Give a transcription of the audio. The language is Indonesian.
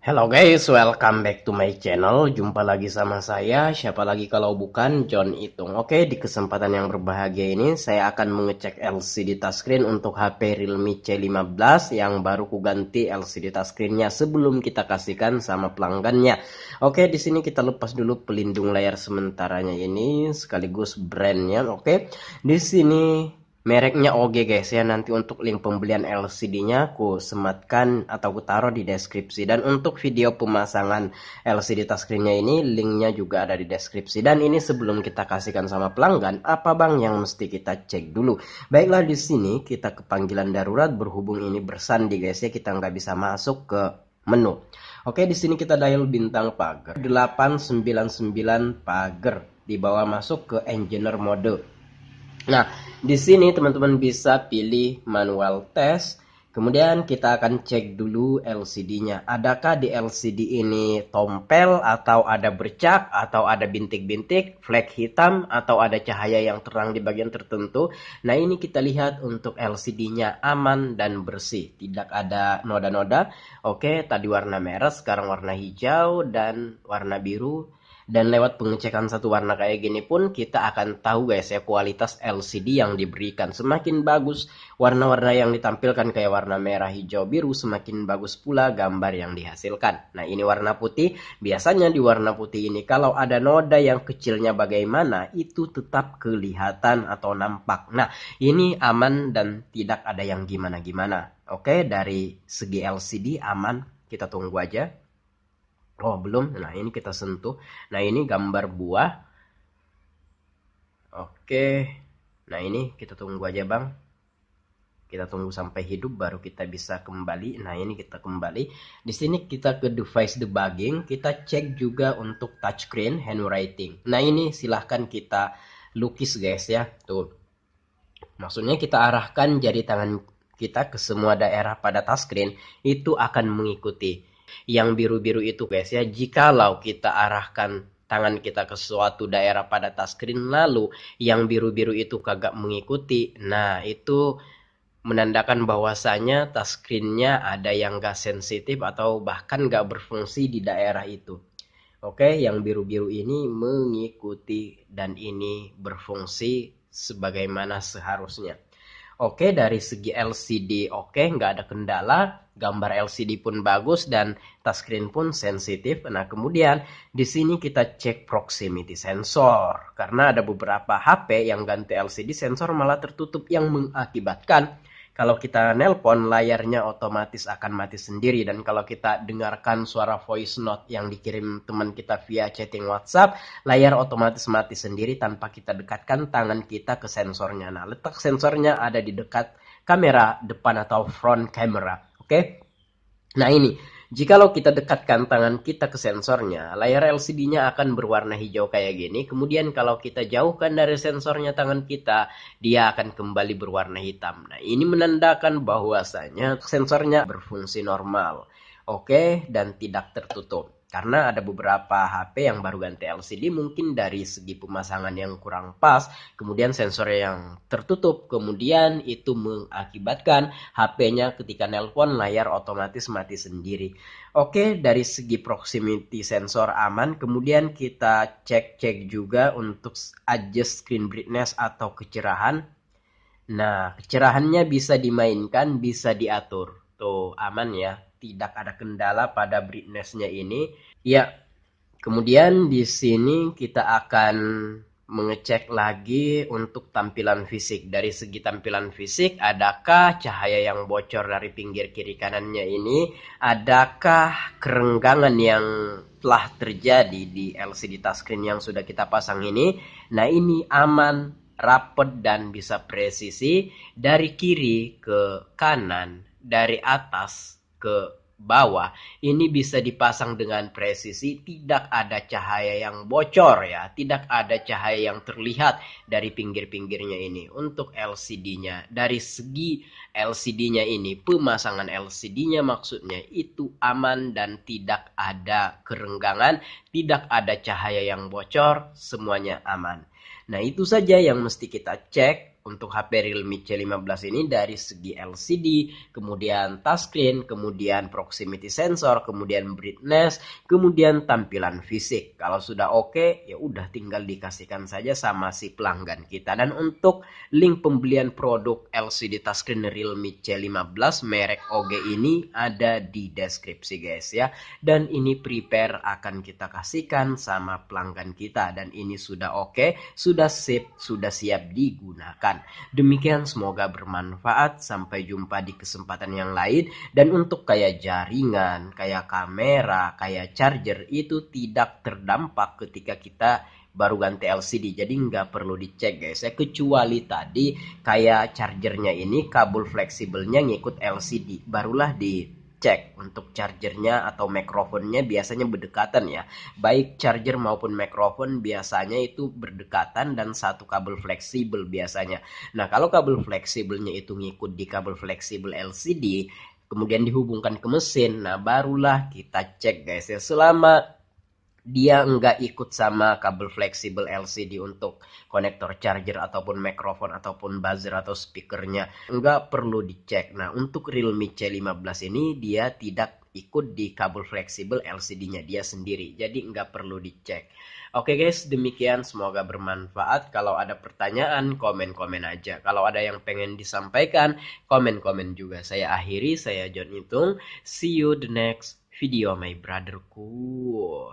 Hello guys, welcome back to my channel. Jumpa lagi sama saya, siapa lagi kalau bukan John Itung. Oke, di kesempatan yang berbahagia ini saya akan mengecek LCD touchscreen untuk HP Realme C15 yang baru ku ganti LCD touchscreennya sebelum kita kasihkan sama pelanggannya. Oke, di sini kita lepas dulu pelindung layar sementaranya ini sekaligus brandnya. Oke, di sini mereknya OG guys ya. Nanti untuk link pembelian LCD-nya aku sematkan atau aku taruh di deskripsi. Dan untuk video pemasangan LCD touchscreen-nya ini linknya juga ada di deskripsi. Dan ini sebelum kita kasihkan sama pelanggan, apa bang yang mesti kita cek dulu? Baiklah, di sini kita ke panggilan darurat berhubung ini bersandi guys ya, kita nggak bisa masuk ke menu. Oke, di sini kita dial bintang pagar 899 pagar, di bawah masuk ke engineer mode. Nah, di sini teman-teman bisa pilih manual test. Kemudian kita akan cek dulu LCD-nya. Adakah di LCD ini tompel atau ada bercak atau ada bintik-bintik, flek hitam atau ada cahaya yang terang di bagian tertentu. Nah, ini kita lihat untuk LCD-nya aman dan bersih. Tidak ada noda-noda. Oke, tadi warna merah, sekarang warna hijau dan warna biru. Dan lewat pengecekan satu warna kayak gini pun kita akan tahu guys ya kualitas LCD yang diberikan. Semakin bagus warna-warna yang ditampilkan kayak warna merah, hijau, biru, semakin bagus pula gambar yang dihasilkan. Nah, ini warna putih. Biasanya di warna putih ini kalau ada noda yang kecilnya bagaimana itu tetap kelihatan atau nampak. Nah, ini aman dan tidak ada yang gimana-gimana. Oke, dari segi LCD aman. Kita tunggu aja. Oh, belum. Nah, ini kita sentuh. Nah, ini gambar buah. Oke. Nah, ini kita tunggu aja, Bang. Kita tunggu sampai hidup baru kita bisa kembali. Nah, ini kita kembali. Di sini kita ke device debugging. Kita cek juga untuk touchscreen handwriting. Nah, ini silahkan kita lukis, guys ya. Tuh. Maksudnya kita arahkan jari tangan kita ke semua daerah pada touchscreen. Itu akan mengikuti. Yang biru-biru itu guys ya, jikalau kita arahkan tangan kita ke suatu daerah pada touchscreen lalu yang biru-biru itu kagak mengikuti, nah itu menandakan bahwasanya touchscreen-nya ada yang gak sensitif atau bahkan gak berfungsi di daerah itu. Oke, yang biru-biru ini mengikuti dan ini berfungsi sebagaimana seharusnya. Oke, dari segi LCD oke, nggak ada kendala. Gambar LCD pun bagus dan touchscreen pun sensitif. Nah, kemudian di sini kita cek proximity sensor. Karena ada beberapa HP yang ganti LCD sensor malah tertutup yang mengakibatkan kalau kita nelpon layarnya otomatis akan mati sendiri. Dan kalau kita dengarkan suara voice note yang dikirim teman kita via chatting WhatsApp, layar otomatis mati sendiri tanpa kita dekatkan tangan kita ke sensornya. Nah, letak sensornya ada di dekat kamera depan atau front camera. Oke. Nah, ini jikalau kita dekatkan tangan kita ke sensornya, layar LCD-nya akan berwarna hijau kayak gini. Kemudian kalau kita jauhkan dari sensornya tangan kita, dia akan kembali berwarna hitam. Nah, ini menandakan bahwasanya sensornya berfungsi normal. Oke, dan tidak tertutup. Karena ada beberapa HP yang baru ganti LCD mungkin dari segi pemasangan yang kurang pas, kemudian sensor yang tertutup, kemudian itu mengakibatkan HP-nya ketika nelpon layar otomatis mati sendiri. Oke, dari segi proximity sensor aman, kemudian kita cek-cek juga untuk adjust screen brightness atau kecerahan. Nah, kecerahannya bisa dimainkan, bisa diatur. Tuh, aman ya. Tidak ada kendala pada brightness-nya ini. Ya, kemudian di sini kita akan mengecek lagi untuk tampilan fisik. Dari segi tampilan fisik, adakah cahaya yang bocor dari pinggir kiri kanannya ini? Adakah kerenggangan yang telah terjadi di LCD touchscreen yang sudah kita pasang ini? Nah, ini aman, rapat dan bisa presisi dari kiri ke kanan, dari atas ke bawah. Ini bisa dipasang dengan presisi, tidak ada cahaya yang bocor ya, tidak ada cahaya yang terlihat dari pinggir-pinggirnya ini. Untuk LCD-nya, dari segi LCD-nya ini, pemasangan LCD-nya maksudnya itu aman dan tidak ada kerenggangan, tidak ada cahaya yang bocor, semuanya aman. Nah, itu saja yang mesti kita cek. untuk HP Realme C15 ini dari segi LCD, kemudian touchscreen, kemudian proximity sensor, kemudian brightness, kemudian tampilan fisik. Kalau sudah oke, ya udah tinggal dikasihkan saja sama si pelanggan kita. Dan untuk link pembelian produk LCD touchscreen Realme C15 merek OG ini ada di deskripsi guys ya. Dan ini prepare akan kita kasihkan sama pelanggan kita, dan ini sudah oke, sudah sip, sudah siap digunakan. Demikian, semoga bermanfaat. Sampai jumpa di kesempatan yang lain. Dan untuk kayak jaringan, kayak kamera, kayak charger itu tidak terdampak ketika kita baru ganti LCD, jadi nggak perlu dicek guys ya, kecuali tadi kayak chargernya ini kabel fleksibelnya ngikut LCD, barulah dicek. Untuk chargernya atau mikrofonnya biasanya berdekatan ya, baik charger maupun mikrofon biasanya itu berdekatan dan satu kabel fleksibel biasanya. Nah, kalau kabel fleksibelnya itu ngikut di kabel fleksibel LCD kemudian dihubungkan ke mesin, nah barulah kita cek guys ya. Selama dia nggak ikut sama kabel fleksibel LCD untuk konektor charger ataupun mikrofon ataupun buzzer atau speakernya, nggak perlu dicek. Nah, untuk Realme C15 ini dia tidak ikut di kabel fleksibel LCD-nya, dia sendiri, jadi nggak perlu dicek. Oke guys, demikian, semoga bermanfaat. Kalau ada pertanyaan, komen-komen aja. Kalau ada yang pengen disampaikan, komen-komen juga. Saya akhiri, saya John Itung. See you the next video, my brotherku.